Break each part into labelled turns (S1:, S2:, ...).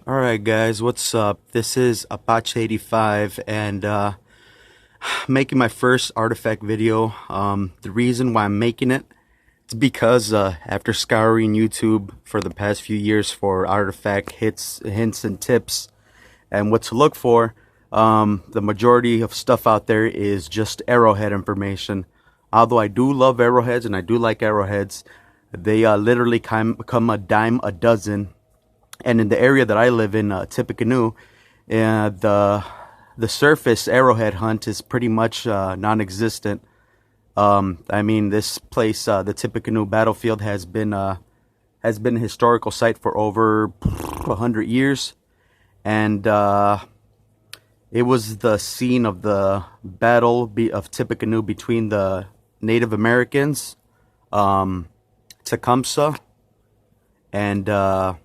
S1: Alright guys, what's up? This is Apache 85 and making my first artifact video. The reason why I'm making it is because after scouring YouTube for the past few years for artifact hints and tips and what to look for, the majority of stuff out there is just arrowhead information. Although I do love arrowheads and I do like arrowheads, they literally come a dime a dozen. And in the area that I live in, Tippecanoe, the surface arrowhead hunt is pretty much non-existent. I mean, this place, the Tippecanoe battlefield, has been a historical site for over 100 years, and it was the scene of the of Tippecanoe between the Native Americans, Tecumseh, and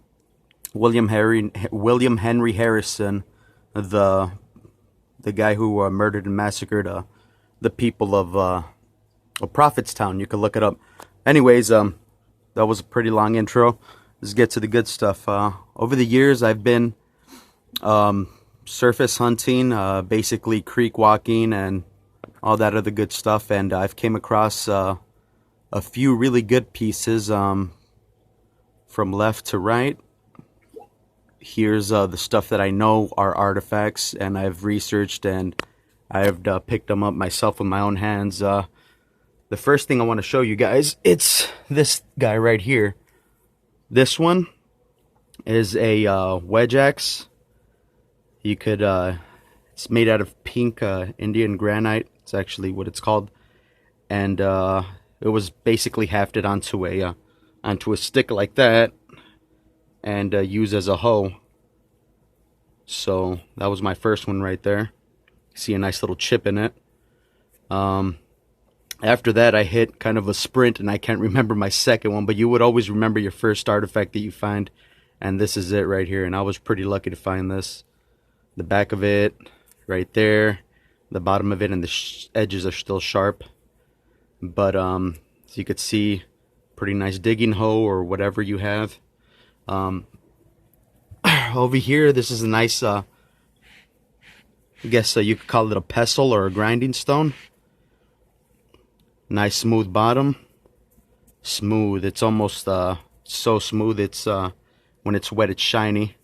S1: William Henry Harrison, the guy who murdered and massacred the people of Prophetstown. You can look it up. Anyways, that was a pretty long intro. Let's get to the good stuff. Over the years, I've been surface hunting, basically creek walking and all that other good stuff, and I've came across a few really good pieces from left to right. Here's the stuff that I know are artifacts, and I've researched and I've picked them up myself with my own hands. The first thing I want to show you guys, it's this guy right here. This one is a wedge axe. You could, it's made out of pink Indian granite. It's actually what it's called, and it was basically hafted onto a stick like that, and used as a hoe. So that was my first one right there. See a nice little chip in it. After that, I hit kind of a sprint, and I can't remember my second one, but you would always remember your first artifact that you find, and this is it right here. And I was pretty lucky to find this. The back of it right there, the bottom of it, and the edges are still sharp, but as you could see, pretty nice digging hoe or whatever you have. Over here, this is a nice, I guess you could call it a pestle or a grinding stone. Nice smooth bottom. Smooth. It's almost so smooth. It's when it's wet, it's shiny.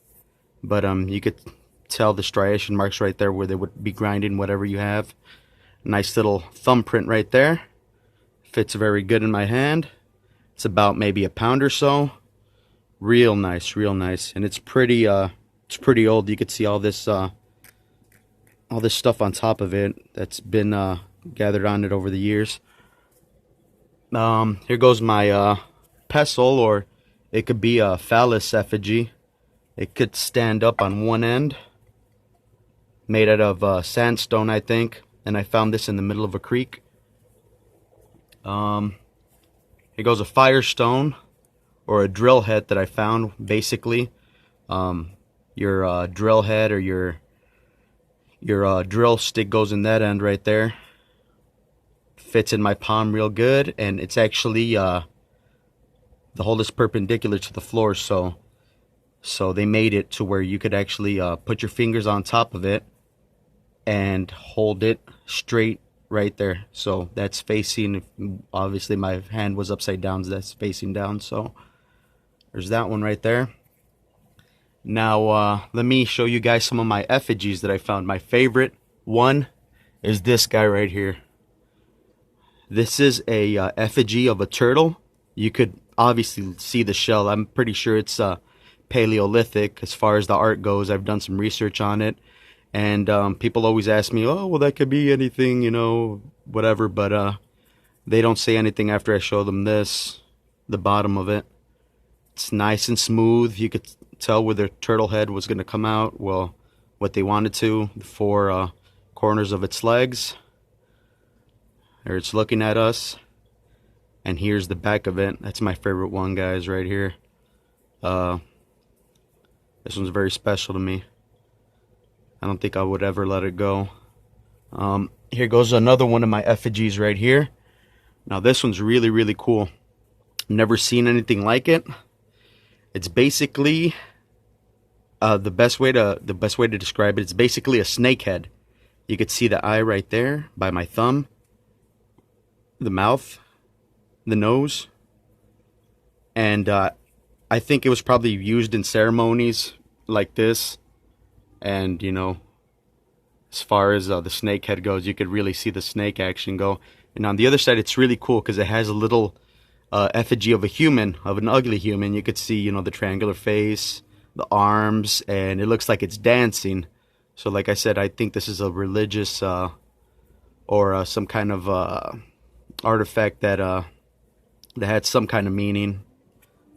S1: But you could tell the striation marks right there where they would be grinding whatever you have. Nice little thumbprint right there. Fits very good in my hand. It's about maybe a pound or so. Real nice, and it's pretty old. You could see all this stuff on top of it that's been gathered on it over the years. Here goes my pestle, or it could be a phallus effigy. It could stand up on one end, made out of sandstone, I think, and I found this in the middle of a creek. Here goes a firestone, or a drill head that I found. Basically, your drill head or your drill stick goes in that end right there. Fits in my palm real good, and it's actually the hole is perpendicular to the floor, so they made it to where you could actually put your fingers on top of it and hold it straight right there. So that's facing, obviously my hand was upside down, so that's facing down. So there's that one right there. Now, let me show you guys some of my effigies that I found. My favorite one is this guy right here. This is a effigy of a turtle. You could obviously see the shell. I'm pretty sure it's Paleolithic as far as the art goes. I've done some research on it. And people always ask me, oh, well, that could be anything, you know, whatever. But they don't say anything after I show them this, the bottom of it. It's nice and smooth. You could tell where the turtle head was going to come out. Well, what they wanted to. The four corners of its legs. There it's looking at us. And here's the back of it. That's my favorite one, guys, right here. This one's very special to me. I don't think I would ever let it go. Here goes another one of my effigies right here. Now this one's really cool. Never seen anything like it. It's basically The best way to describe it, it's basically a snake head. You could see the eye right there by my thumb, the mouth, the nose, and I think it was probably used in ceremonies like this. And as far as the snake head goes, you could really see the snake action go. And on the other side, it's really cool because it has a little effigy of a human, of an ugly human. You could see, the triangular face, the arms, and it looks like it's dancing. So like I said, I think this is a religious or some kind of artifact that had some kind of meaning,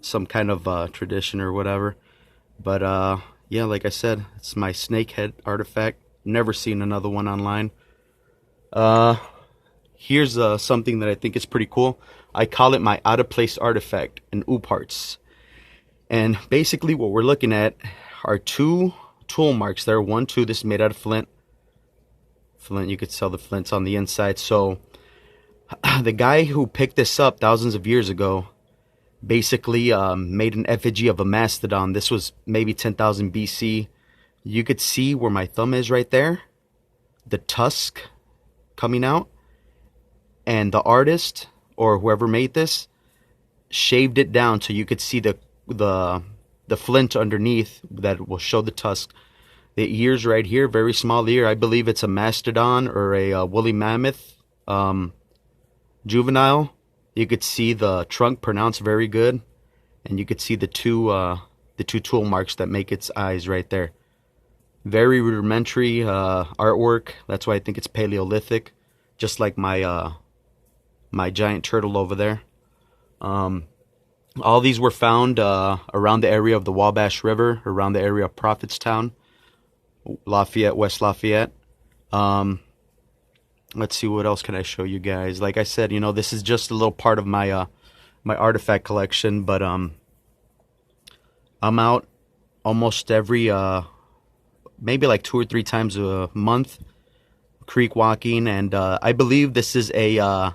S1: some kind of tradition or whatever. But yeah, like I said, it's my snake head artifact. Never seen another one online. Here's something that I think is pretty cool. I call it my out of place artifact in parts. And basically what we're looking at are two tool marks there. One, two, this is made out of flint. Flint, you could sell the flints on the inside. So the guy who picked this up thousands of years ago basically made an effigy of a mastodon. This was maybe 10,000 BC. You could see where my thumb is right there, the tusk coming out, and the artist or whoever made this shaved it down so you could see the flint underneath that will show the tusk. The ears right here, very small ear. I believe it's a mastodon or a woolly mammoth juvenile. You could see the trunk pronounced very good, and you could see the two tool marks that make its eyes right there. Very rudimentary artwork. That's why I think it's Paleolithic, just like my my giant turtle over there. All these were found around the area of the Wabash River, around the area of Prophetstown, Lafayette, West Lafayette. Let's see, what else can I show you guys? Like I said, this is just a little part of my my artifact collection, but I'm out almost every maybe like 2 or 3 times a month creek walking, and I believe this is a